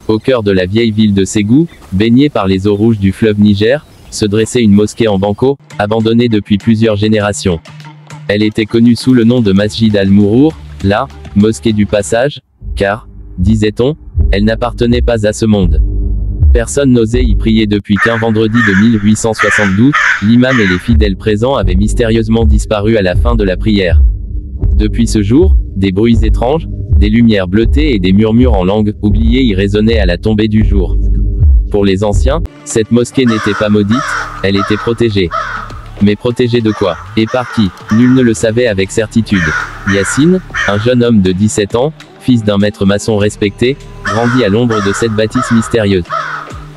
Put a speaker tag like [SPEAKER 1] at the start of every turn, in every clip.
[SPEAKER 1] Au cœur de la vieille ville de Ségou, baignée par les eaux rouges du fleuve Niger, se dressait une mosquée en banco, abandonnée depuis plusieurs générations. Elle était connue sous le nom de Masjid al-Mourour, la mosquée du passage, car, disait-on, elle n'appartenait pas à ce monde. Personne n'osait y prier depuis qu'un vendredi de 1872, l'imam et les fidèles présents avaient mystérieusement disparu à la fin de la prière. Depuis ce jour, des bruits étranges, des lumières bleutées et des murmures en langue oubliée y résonnaient à la tombée du jour. Pour les anciens, cette mosquée n'était pas maudite, elle était protégée. Mais protégée de quoi? Et par qui? Nul ne le savait avec certitude. Yassine, un jeune homme de 17 ans, fils d'un maître maçon respecté, grandit à l'ombre de cette bâtisse mystérieuse.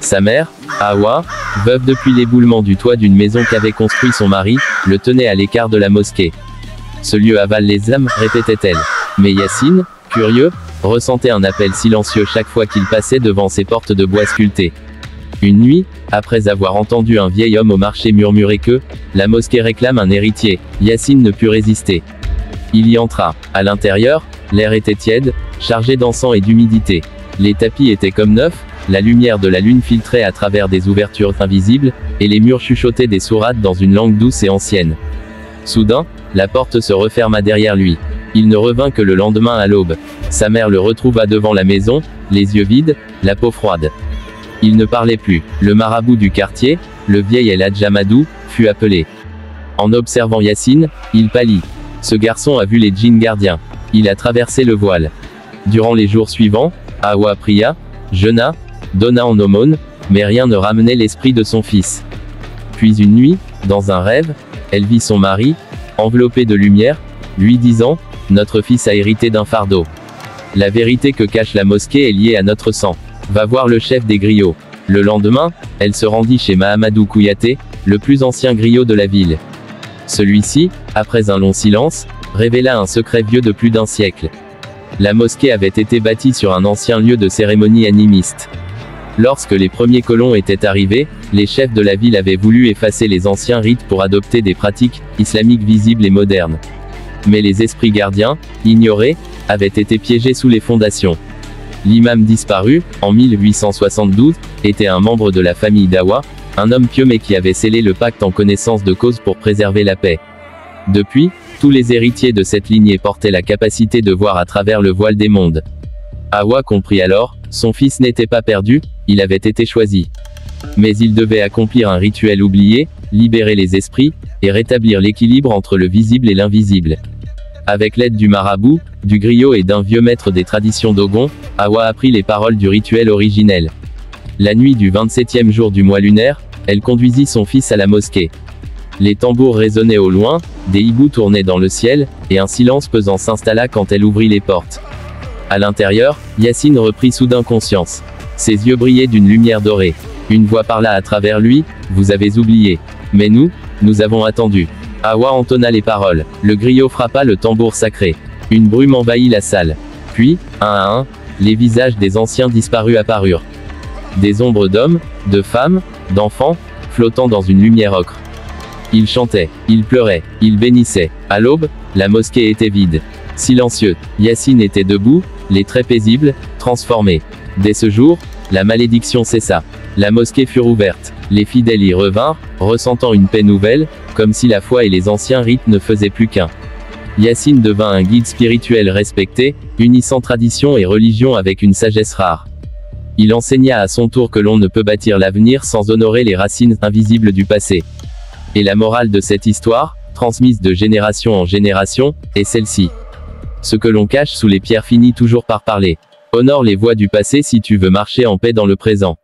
[SPEAKER 1] Sa mère, Hawa, veuve depuis l'éboulement du toit d'une maison qu'avait construit son mari, le tenait à l'écart de la mosquée. Ce lieu avale les âmes, répétait-elle. Mais Yassine, curieux, ressentait un appel silencieux chaque fois qu'il passait devant ces portes de bois sculptées. Une nuit, après avoir entendu un vieil homme au marché murmurer que la mosquée réclame un héritier, Yassine ne put résister. Il y entra. À l'intérieur, l'air était tiède, chargé d'encens et d'humidité. Les tapis étaient comme neufs, la lumière de la lune filtrait à travers des ouvertures invisibles, et les murs chuchotaient des sourates dans une langue douce et ancienne. Soudain, la porte se referma derrière lui. Il ne revint que le lendemain à l'aube. Sa mère le retrouva devant la maison, les yeux vides, la peau froide. Il ne parlait plus. Le marabout du quartier, le vieil El Hadj Amadou, fut appelé. En observant Yassine, il pâlit. Ce garçon a vu les djinns gardiens. Il a traversé le voile. Durant les jours suivants, Hawa pria, jeûna, donna en aumône, mais rien ne ramenait l'esprit de son fils. Puis une nuit, dans un rêve, elle vit son mari, enveloppé de lumière, lui disant, « Notre fils a hérité d'un fardeau. La vérité que cache la mosquée est liée à notre sang. Va voir le chef des griots. » Le lendemain, elle se rendit chez Mahamadou Kouyaté, le plus ancien griot de la ville. Celui-ci, après un long silence, révéla un secret vieux de plus d'un siècle. La mosquée avait été bâtie sur un ancien lieu de cérémonie animiste. Lorsque les premiers colons étaient arrivés, les chefs de la ville avaient voulu effacer les anciens rites pour adopter des pratiques islamiques visibles et modernes. Mais les esprits gardiens, ignorés, avaient été piégés sous les fondations. L'imam disparu, en 1872, était un membre de la famille d'Hawa, un homme pieux mais qui avait scellé le pacte en connaissance de cause pour préserver la paix. Depuis, tous les héritiers de cette lignée portaient la capacité de voir à travers le voile des mondes. Hawa comprit alors, son fils n'était pas perdu, il avait été choisi. Mais il devait accomplir un rituel oublié, libérer les esprits, et rétablir l'équilibre entre le visible et l'invisible. Avec l'aide du marabout, du griot et d'un vieux maître des traditions Dogon, Hawa apprit les paroles du rituel originel. La nuit du 27e jour du mois lunaire, elle conduisit son fils à la mosquée. Les tambours résonnaient au loin, des hiboux tournaient dans le ciel, et un silence pesant s'installa quand elle ouvrit les portes. À l'intérieur, Yassine reprit soudain conscience. Ses yeux brillaient d'une lumière dorée. Une voix parla à travers lui, « Vous avez oublié. Mais nous avons attendu. » Hawa entonna les paroles. Le griot frappa le tambour sacré. Une brume envahit la salle. Puis, un à un, les visages des anciens disparus apparurent. Des ombres d'hommes, de femmes, d'enfants, flottant dans une lumière ocre. Ils chantaient, ils pleuraient, ils bénissaient. À l'aube, la mosquée était vide. Silencieux. Yassine était debout, les traits paisibles, transformés. Dès ce jour, la malédiction cessa. La mosquée fut ouverte. Les fidèles y revinrent, ressentant une paix nouvelle, comme si la foi et les anciens rites ne faisaient plus qu'un. Yassine devint un guide spirituel respecté, unissant tradition et religion avec une sagesse rare. Il enseigna à son tour que l'on ne peut bâtir l'avenir sans honorer les racines invisibles du passé. Et la morale de cette histoire, transmise de génération en génération, est celle-ci. Ce que l'on cache sous les pierres finit toujours par parler. Honore les voies du passé si tu veux marcher en paix dans le présent.